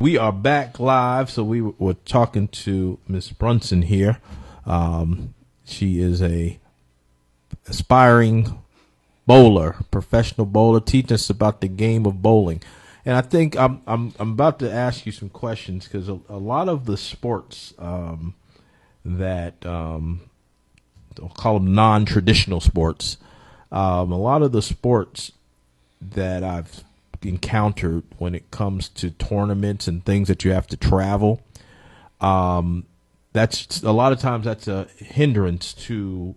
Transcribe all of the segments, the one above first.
We are back live. So we were talking to Miss Brunson here. She is a aspiring bowler, professional bowler, teaching us about the game of bowling. And I think I'm about to ask you some questions because a lot of the sports that I'll call them non-traditional sports, a lot of the sports that I've encountered when it comes to tournaments and things that you have to travel, that's a lot of times that's a hindrance to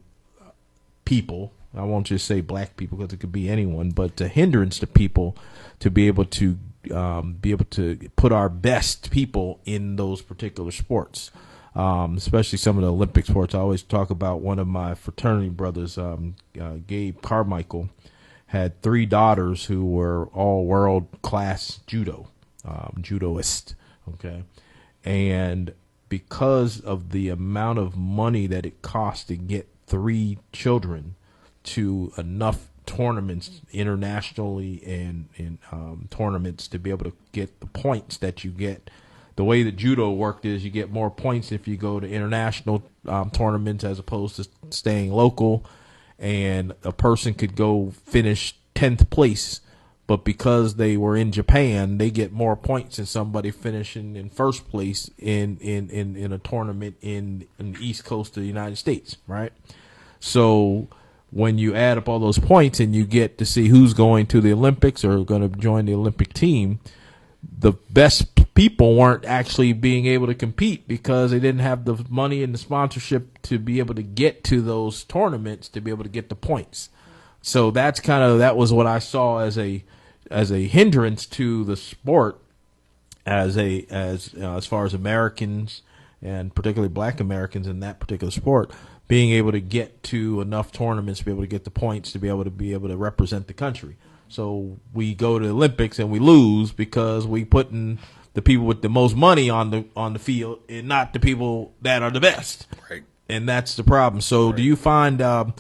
people. I won't just say black people because it could be anyone, but a hindrance to people to be able to put our best people in those particular sports, especially some of the Olympic sports. I always talk about one of my fraternity brothers, Gabe Carmichael, had 3 daughters who were all world-class judoists, okay? And because of the amount of money that it costs to get 3 children to enough tournaments internationally and in tournaments to be able to get the points that you get. The way that judo worked is you get more points if you go to international tournaments as opposed to staying local. And a person could go finish 10th place, but because they were in Japan, they get more points than somebody finishing in first place in a tournament in the East Coast of the United States, right? So when you add up all those points and you get to see who's going to the Olympics or going to join the Olympic team, the best people weren't actually being able to compete because they didn't have the money and the sponsorship to be able to get to those tournaments to be able to get the points. So that was what I saw as a hindrance to the sport as far as Americans and particularly black Americans in that particular sport being able to get to enough tournaments to be able to get the points to be able to represent the country. So we go to the Olympics and we lose because we put in the people with the most money on the field and not the people that are the best. Right. And that's the problem. So do you find, how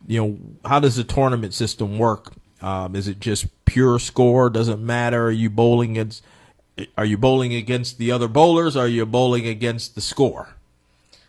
does the tournament system work? Is it just pure score? Doesn't matter. Are you bowling against the other bowlers? Or are you bowling against the score?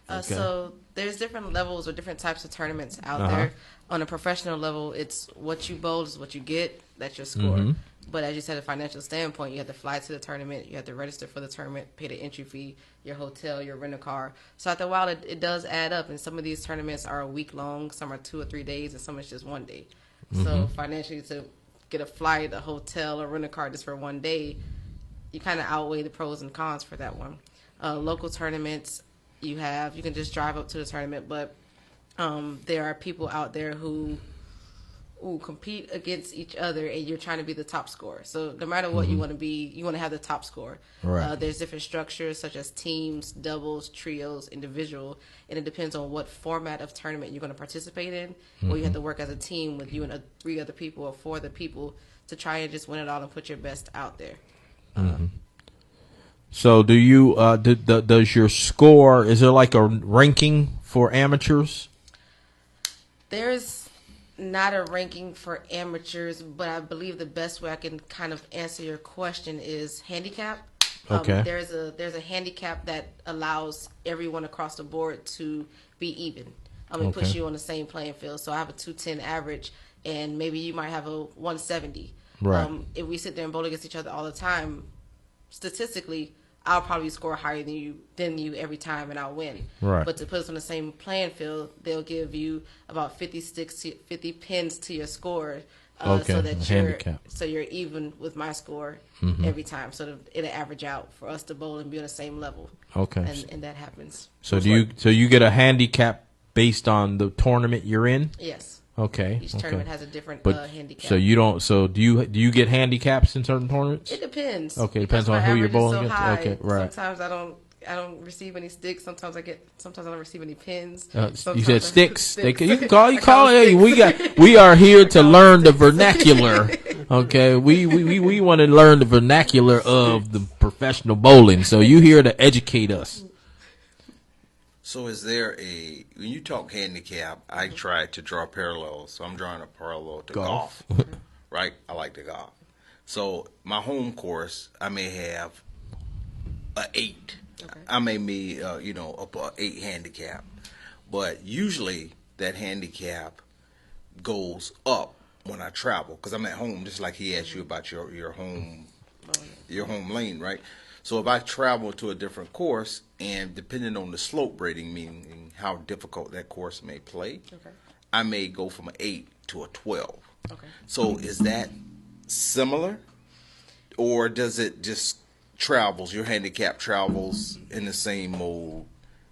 Okay. So there's different levels or different types of tournaments out there. On a professional level, it's what you bowl is what you get. That's your score. Mm-hmm. But as you said, a financial standpoint, you have to fly to the tournament. You have to register for the tournament, pay the entry fee, your hotel, your rental car. So after a while, it does add up. And some of these tournaments are a week long. Some are 2 or 3 days, and some is just 1 day. Mm-hmm. So financially, to get a flight, a hotel, or rental car just for 1 day, you kind of outweigh the pros and cons for that one. Local tournaments, you can just drive up to the tournament, but there are people out there who compete against each other, and you're trying to be the top scorer. So no matter what you want to be, you want to have the top score. Right. There's different structures such as teams, doubles, trios, individual, and it depends on what format of tournament you're going to participate in. Where you have to work as a team with you and 3 other people or 4 other people to try and just win it all and put your best out there. So do you does your score, is there like a ranking for amateurs? There's not a ranking for amateurs, but I believe the best way I can kind of answer your question is handicap. Okay. There's a handicap that allows everyone across the board to be even. It puts you on the same playing field. So I have a 210 average, and maybe you might have a 170. Right. If we sit there and bowl against each other all the time, statistically, I'll probably score higher than you every time, and I'll win. Right. But to put us on the same playing field, they'll give you about 50 pins to your score, so that you're even with my score every time. So it'll average out for us to bowl and be on the same level. Okay. And that happens. So you get a handicap based on the tournament you're in? Yes. Okay. Each tournament has a different handicap. So you don't. So do you get handicaps in certain tournaments? It depends. Okay, depends on who you're bowling against. High. Okay, right. Sometimes I don't receive any sticks. Sometimes I don't receive any pins. You said sticks. You can call it. Hey, we are here to learn the vernacular. Okay, we want to learn the vernacular of the professional bowling. So you here to educate us. So is there when you talk handicap, I try to draw parallels. So I'm drawing a parallel to golf. Right? I like to golf. So my home course, I may have a 8. Okay. I may be up a 8 handicap, but usually that handicap goes up when I travel because I'm at home. Just like he asked you about your home lane, right? So if I travel to a different course, and depending on the slope rating, meaning how difficult that course may play, Okay. I may go from an 8 to a 12. Okay. So is that similar, or does it just travels? Your handicap travels in the same mode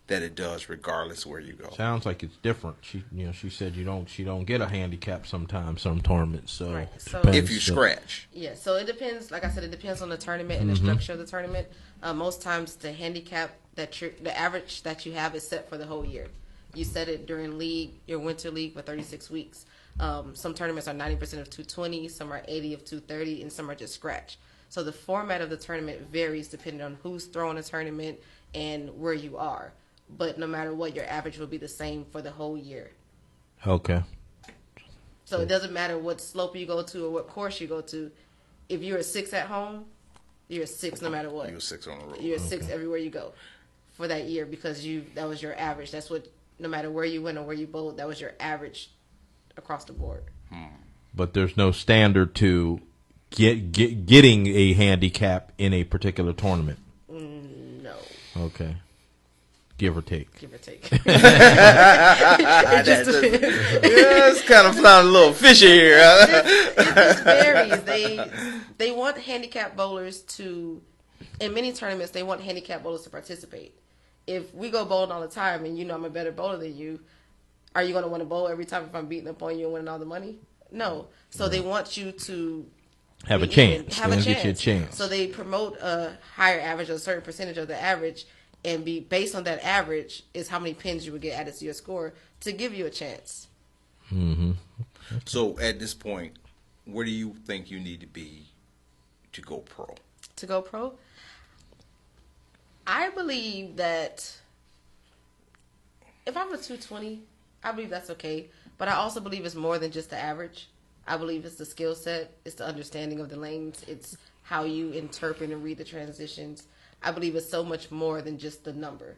that it does, regardless where you go. Sounds like it's different. She said she don't get a handicap sometimes, some tournaments. So, Right. So depends. If you scratch, Yeah, so it depends. Like I said, it depends on the tournament and the structure of the tournament. Most times, the handicap the average that you have is set for the whole year. You set it during your winter league for 36 weeks. Some tournaments are 90% of 220, some are 80 of 230, and some are just scratch. So the format of the tournament varies depending on who's throwing the tournament and where you are. But no matter what, your average will be the same for the whole year. Okay. So it doesn't matter what slope you go to or what course you go to. If you're a 6 at home, you're a 6 no matter what. you're 6 on the road. You're a 6 everywhere you go for that year because that was your average. That's what, no matter where you went or where you bowled, that was your average across the board. But there's no standard to getting a handicap in a particular tournament. No. Okay. Give or take. Give or take. It's kind of sounding a little fishy here. It just varies. They want handicap bowlers to, in many tournaments, they want handicap bowlers to participate. If we go bowling all the time and you know I'm a better bowler than you, are you going to want to bowl every time if I'm beating up on you and winning all the money? No. So they want you to Have a chance. Have a Get you a chance. chance. So they promote a higher average, a certain percentage of the average, and be based on that average is how many pins you would get added to your score to give you a chance. Mm-hmm. So at this point, where do you think you need to be to go pro? To go pro, I believe that if I'm a 220, I believe that's okay. But I also believe it's more than just the average. I believe it's the skill set, it's the understanding of the lanes, it's how you interpret and read the transitions. I believe it's so much more than just the number.